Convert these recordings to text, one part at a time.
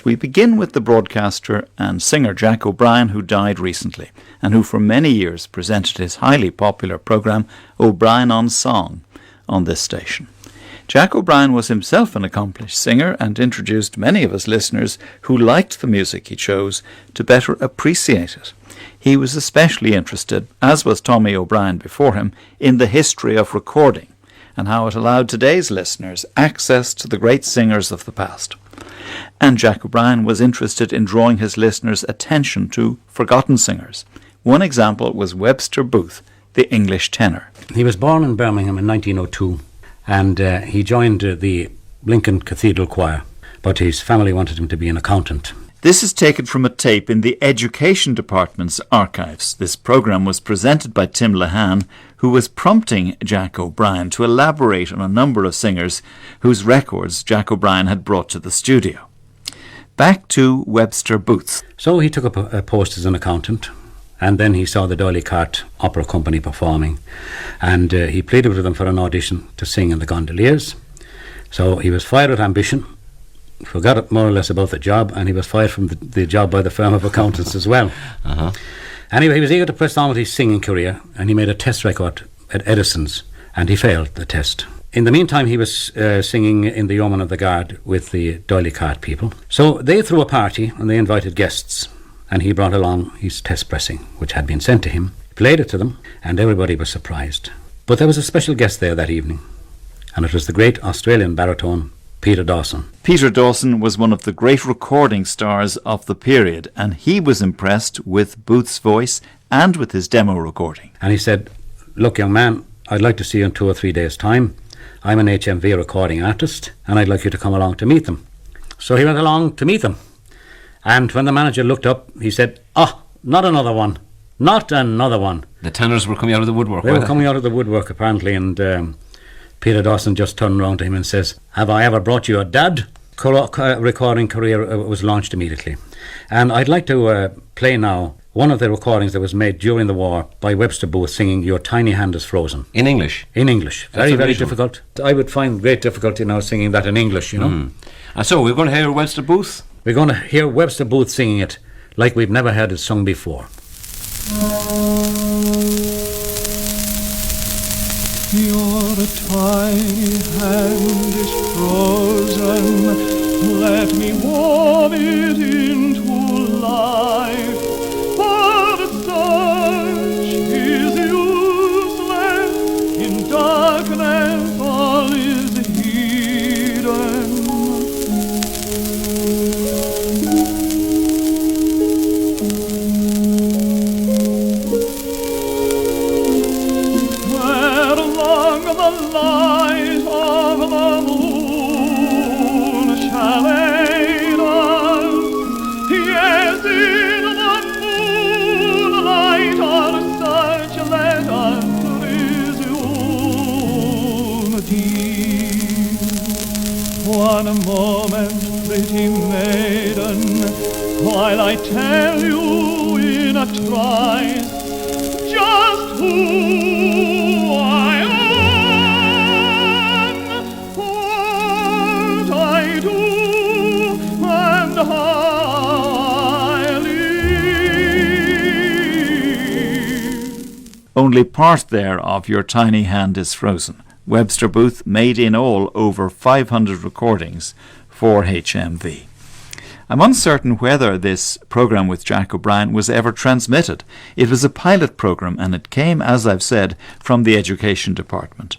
But we begin with the broadcaster and singer Jack O'Brien, who died recently and who for many years presented his highly popular programme O'Brien on Song on this station. Jack O'Brien was himself an accomplished singer and introduced many of his listeners who liked the music he chose to better appreciate it. He was especially interested, as was Tommy O'Brien before him, in the history of recording and how it allowed today's listeners access to the great singers of the past. And Jack O'Brien was interested in drawing his listeners' attention to forgotten singers. One example was Webster Booth, the English tenor. He was born in Birmingham in 1902 and he joined the Lincoln Cathedral Choir, but his family wanted him to be an accountant. This is taken from a tape in the Education Department's archives. This programme was presented by Tim Lehan, who was prompting Jack O'Brien to elaborate on a number of singers whose records Jack O'Brien had brought to the studio. Back to Webster Booth. So he took up a post as an accountant, and then he saw the D'Oyly Cart Opera Company performing, and he pleaded with them for an audition to sing in the Gondoliers. So he was fired with ambition, forgot more or less about the job, and he was fired from the job by the firm of accountants as well. Anyway, he was eager to press on with his singing career, and he made a test record at Edison's, and he failed the test. In the meantime, he was singing in the Yeoman of the Guard with the D'Oyly Cart people. So they threw a party, and they invited guests, and he brought along his test pressing, which had been sent to him, played it to them, and everybody was surprised. But there was a special guest there that evening, and it was the great Australian baritone, Peter Dawson. Peter Dawson was one of the great recording stars of the period, and he was impressed with Booth's voice and with his demo recording. And he said, "Look, young man, I'd like to see you in 2 or 3 days' time. I'm an HMV recording artist, and I'd like you to come along to meet them." So he went along to meet them. And when the manager looked up, he said, not another one. Not another one. The tenors were coming out of the woodwork. They were coming out of the woodwork, apparently, and Peter Dawson just turned around to him and says, "Have I ever brought you a dad?" Recording career was launched immediately. And I'd like to play now one of the recordings that was made during the war by Webster Booth singing "Your Tiny Hand is Frozen." In English? In English. Very, very difficult. I would find great difficulty now singing that in English, you know. And so we're going to hear Webster Booth? We're going to hear Webster Booth singing it like we've never heard it sung before. Your tiny hand is frozen, let me warm it into life, for the search is useless, in darkness all is hidden. The light of the moon shall aid us. Yes, in the moonlight our search let us resume deep. One moment, pretty maiden, while I tell you in a trice just who I am. Only part there of Your Tiny Hand is Frozen. Webster Booth made in all over 500 recordings for HMV. I'm uncertain whether this programme with Jack O'Brien was ever transmitted. It was a pilot programme and it came, as I've said, from the Education Department.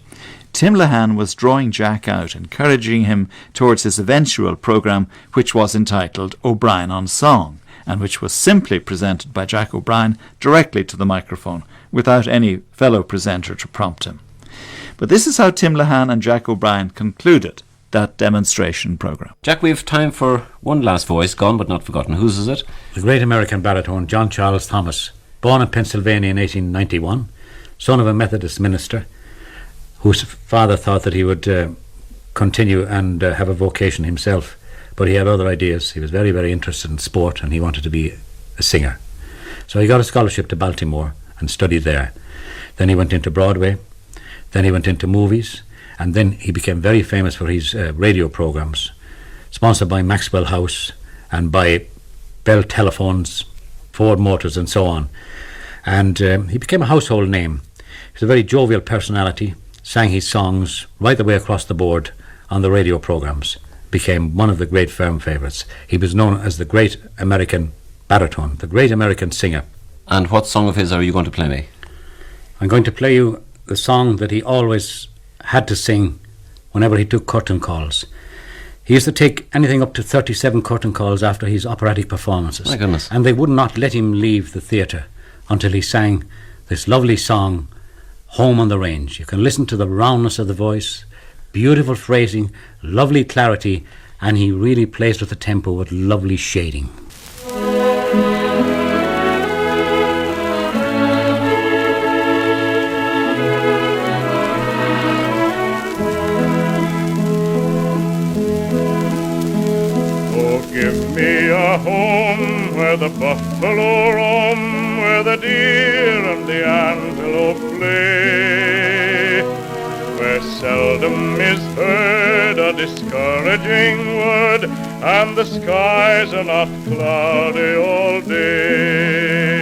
Tim Lehan was drawing Jack out, encouraging him towards his eventual programme, which was entitled O'Brien on Song, and which was simply presented by Jack O'Brien directly to the microphone, without any fellow presenter to prompt him. But this is how Tim Lehan and Jack O'Brien concluded that demonstration programme. Jack, we have time for one last voice, gone but not forgotten. Whose is it? The great American baritone John Charles Thomas, born in Pennsylvania in 1891, son of a Methodist minister, whose father thought that he would continue and have a vocation himself, but he had other ideas. He was very, very interested in sport and he wanted to be a singer. So he got a scholarship to Baltimore and studied there. Then he went into Broadway, then he went into movies, and then he became very famous for his radio programs, sponsored by Maxwell House and buy Bell telephones, Ford motors and so on. And he became a household name. He's a very jovial personality, sang his songs right the way across the board on the radio programmes, became one of the great firm favourites. He was known as the great American baritone, the great American singer. And what song of his are you going to play me? I'm going to play you the song that he always had to sing whenever he took curtain calls. He used to take anything up to 37 curtain calls after his operatic performances. My goodness. And they would not let him leave the theatre until he sang this lovely song, Home on the Range. You can listen to the roundness of the voice, beautiful phrasing, lovely clarity, and he really plays with the tempo with lovely shading. Give me a home where the buffalo roam, where the deer and the antelope play, where seldom is heard a discouraging word, and the skies are not cloudy all day.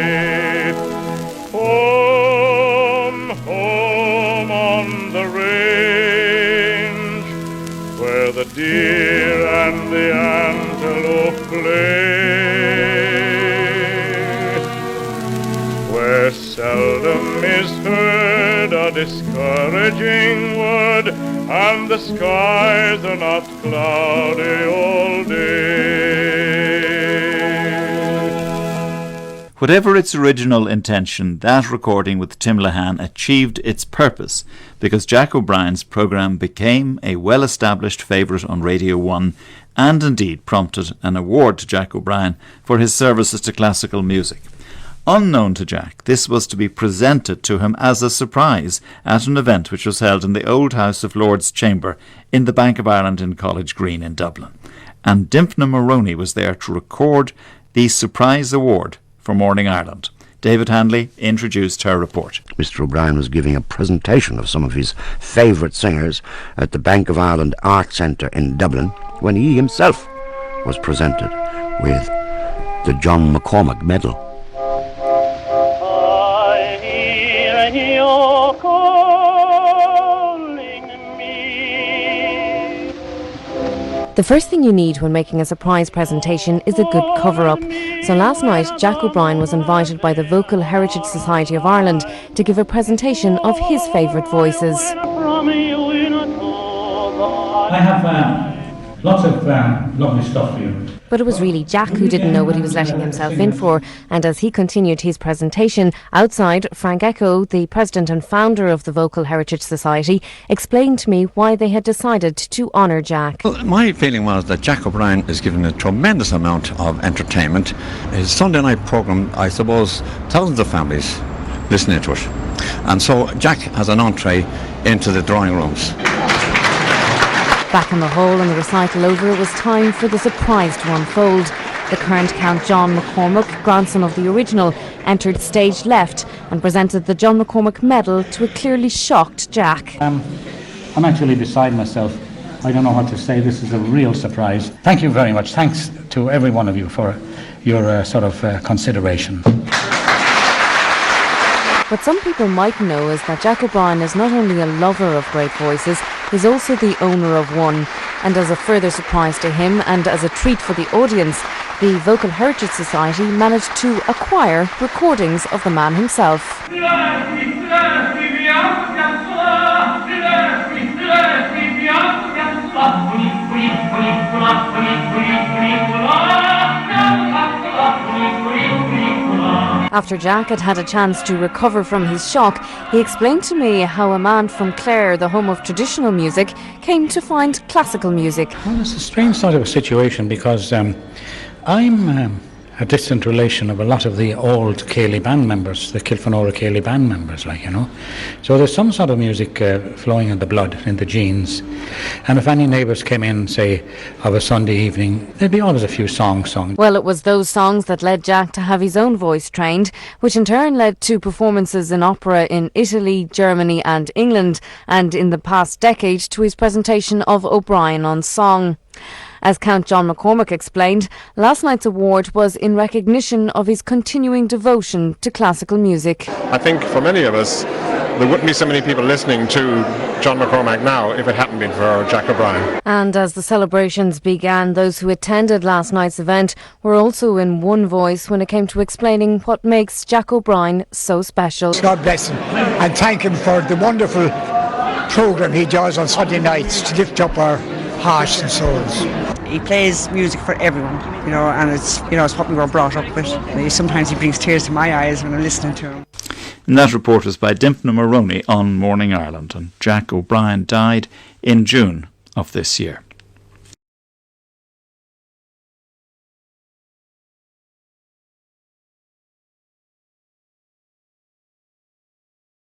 Home, home on the range, where the deer and the antelope play, where seldom is heard a discouraging word, and the skies are not cloudy all day. Whatever its original intention, that recording with Tim Lehane achieved its purpose, because Jack O'Brien's programme became a well-established favourite on Radio 1 and indeed prompted an award to Jack O'Brien for his services to classical music. Unknown to Jack, this was to be presented to him as a surprise at an event which was held in the old House of Lords Chamber in the Bank of Ireland in College Green in Dublin. And Dimphna Maroney was there to record the surprise award for Morning Ireland. David Handley introduced her report. Mr. O'Brien was giving a presentation of some of his favourite singers at the Bank of Ireland Art Centre in Dublin when he himself was presented with the John McCormack Medal. I hear you calling me. The first thing you need when making a surprise presentation is a good cover-up. So last night, Jack O'Brien was invited by the Vocal Heritage Society of Ireland to give a presentation of his favourite voices. I have lots of lovely stuff for you. But it was really Jack who didn't know what he was letting himself in for, and as he continued his presentation, outside, Frank Echo, the president and founder of the Vocal Heritage Society, explained to me why they had decided to honour Jack. Well, my feeling was that Jack O'Brien is given a tremendous amount of entertainment. His Sunday night programme, I suppose, thousands of families listening to it. And so Jack has an entree into the drawing rooms. Back in the hall and the recital over, it was time for the surprise to unfold. The current Count John McCormack, grandson of the original, entered stage left and presented the John McCormack Medal to a clearly shocked Jack. I'm actually beside myself. I don't know what to say. This is a real surprise. Thank you very much. Thanks to every one of you for your consideration. What some people might know is that Jack O'Brien is not only a lover of great voices, he's also the owner of one. And as a further surprise to him and as a treat for the audience, the Vocal Heritage Society managed to acquire recordings of the man himself. After Jack had had a chance to recover from his shock, he explained to me how a man from Clare, the home of traditional music, came to find classical music. Well, it's a strange sort of a situation because I'm a distant relation of a lot of the old Céilí band members, the Kilfenora Céilí band members, So there's some sort of music flowing in the blood, in the genes. And if any neighbours came in, say, of a Sunday evening, there'd be always a few songs sung. Well, it was those songs that led Jack to have his own voice trained, which in turn led to performances in opera in Italy, Germany and England, and in the past decade to his presentation of O'Brien on Song. As Count John McCormack explained, last night's award was in recognition of his continuing devotion to classical music. I think for many of us, there wouldn't be so many people listening to John McCormack now if it hadn't been for Jack O'Brien. And as the celebrations began, those who attended last night's event were also in one voice when it came to explaining what makes Jack O'Brien so special. God bless him and thank him for the wonderful programme he does on Sunday nights to lift up our hearts and souls. He plays music for everyone, and it's what we were brought up with. Sometimes he brings tears to my eyes when I'm listening to him. And that report was by Dimpna Maroney on Morning Ireland. And Jack O'Brien died in June of this year.